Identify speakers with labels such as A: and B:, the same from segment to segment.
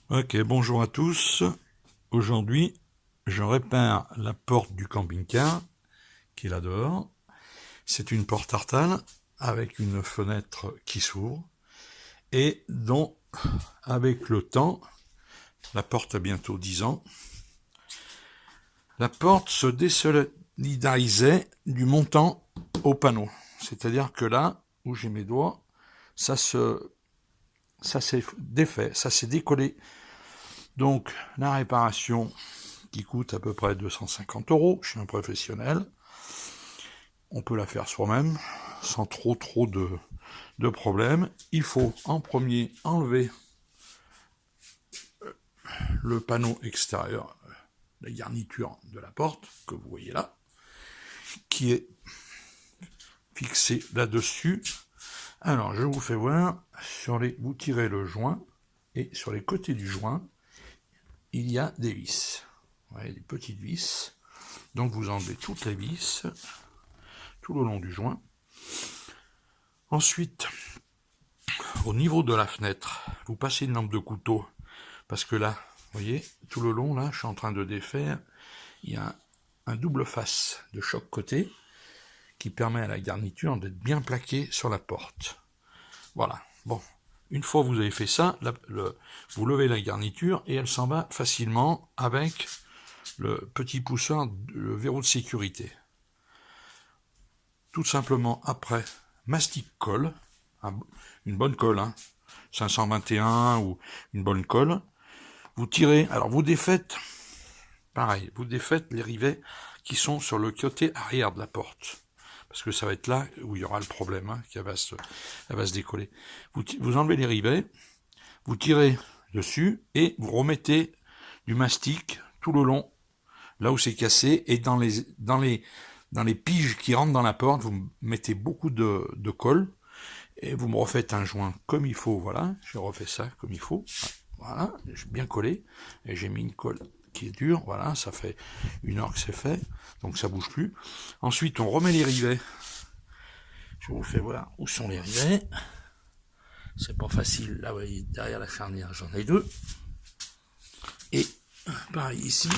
A: Ok, bonjour à tous. Aujourd'hui, je répare la porte du camping-car qui est là dehors. C'est une porte tartane avec une fenêtre qui s'ouvre et dont, avec le temps, la porte a bientôt 10 ans, la porte se désolidarisait du montant au panneau. C'est-à-dire que là, où j'ai mes doigts, ça s'est défait, ça s'est décollé. Donc, la réparation qui coûte à peu près 250 €, je suis un professionnel, on peut la faire soi-même, sans trop de problèmes. Il faut en premier enlever le panneau extérieur, la garniture de la porte, que vous voyez là, qui est fixé là-dessus. Alors, je vous fais voir, vous tirez le joint, et sur les côtés du joint, il y a des vis. Vous voyez, des petites vis. Donc, vous enlevez toutes les vis, tout le long du joint. Ensuite, au niveau de la fenêtre, vous passez une lampe de couteau, parce que là, vous voyez, tout le long, là, je suis en train de défaire, il y a un double face de chaque côté, qui permet à la garniture d'être bien plaquée sur la porte. Voilà, bon, une fois que vous avez fait ça, vous levez la garniture, et elle s'en va facilement avec le petit poussoir, le verrou de sécurité. Tout simplement, après, mastic colle, une bonne colle, 521 ou une bonne colle, vous tirez, alors vous défaites, pareil, vous défaites les rivets qui sont sur le côté arrière de la porte, parce que ça va être là où il y aura le problème, elle va se décoller. Vous enlevez les rivets, vous tirez dessus, et vous remettez du mastic tout le long, là où c'est cassé, et dans les piges qui rentrent dans la porte, vous mettez beaucoup de colle, et vous me refaites un joint comme il faut, voilà, je refais ça comme il faut, voilà, j'ai bien collé, et j'ai mis une colle qui est dure, voilà, ça fait 1 heure que c'est fait, donc ça bouge plus. Ensuite, on remet les rivets, je vous fais voir où sont les rivets, c'est pas facile, là, vous voyez, derrière la charnière, j'en ai 2, et pareil ici,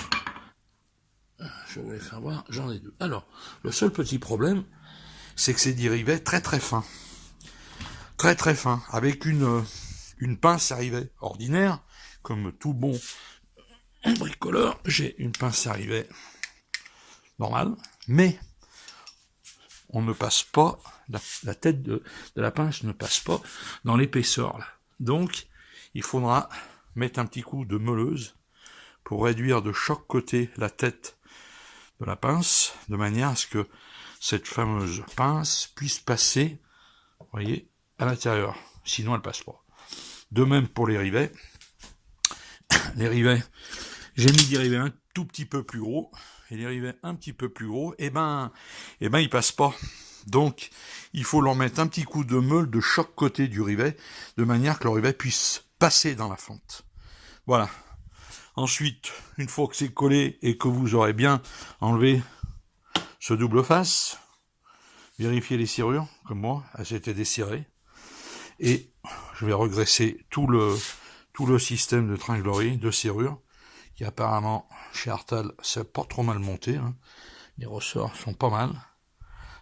A: je vais faire voir, j'en ai 2. Alors, le seul petit problème, c'est que c'est des rivets très très fins, avec une pince à rivet ordinaire, comme tout bon bricoleur, j'ai une pince à rivet normale, mais on ne passe pas, la tête de la pince ne passe pas dans l'épaisseur là. Donc, il faudra mettre un petit coup de meuleuse pour réduire de chaque côté la tête de la pince, de manière à ce que cette fameuse pince puisse passer, vous voyez, à l'intérieur. Sinon, elle passe pas. De même pour les rivets. Les rivets, j'ai mis des rivets un tout petit peu plus gros, et les rivets un petit peu plus gros, ils passent pas. Donc, il faut leur mettre un petit coup de meule de chaque côté du rivet, de manière que le rivet puisse passer dans la fente. Voilà. Ensuite, une fois que c'est collé et que vous aurez bien enlevé ce double face, vérifiez les serrures, comme moi, elles étaient desserrées. Et je vais regresser tout le système de tringlerie, de serrure, qui apparemment, chez Artal, c'est pas trop mal monté. Les ressorts sont pas mal.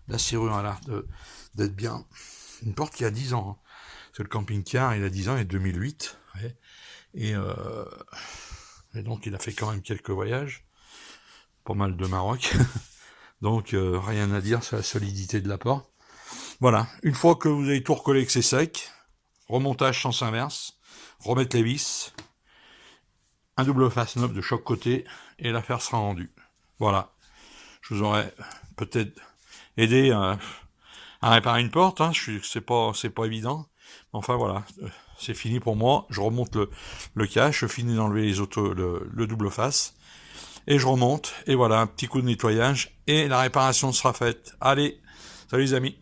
A: La serrure a l'air d'être bien. Une porte qui a 10 ans. C'est le camping-car, il a 10 ans, il est 2008. Ouais. Et donc, il a fait quand même quelques voyages. Pas mal de Maroc. Donc, rien à dire sur la solidité de la porte. Voilà. Une fois que vous avez tout recollé que c'est sec, remontage sens inverse, remettre les vis, un double face neuf de chaque côté, et l'affaire sera rendue. Voilà. Je vous aurais peut-être aidé à réparer une porte, c'est pas évident. Enfin voilà, c'est fini pour moi. Je remonte le cache, je finis d'enlever le double face, et je remonte, et voilà, un petit coup de nettoyage, et la réparation sera faite. Allez, salut les amis.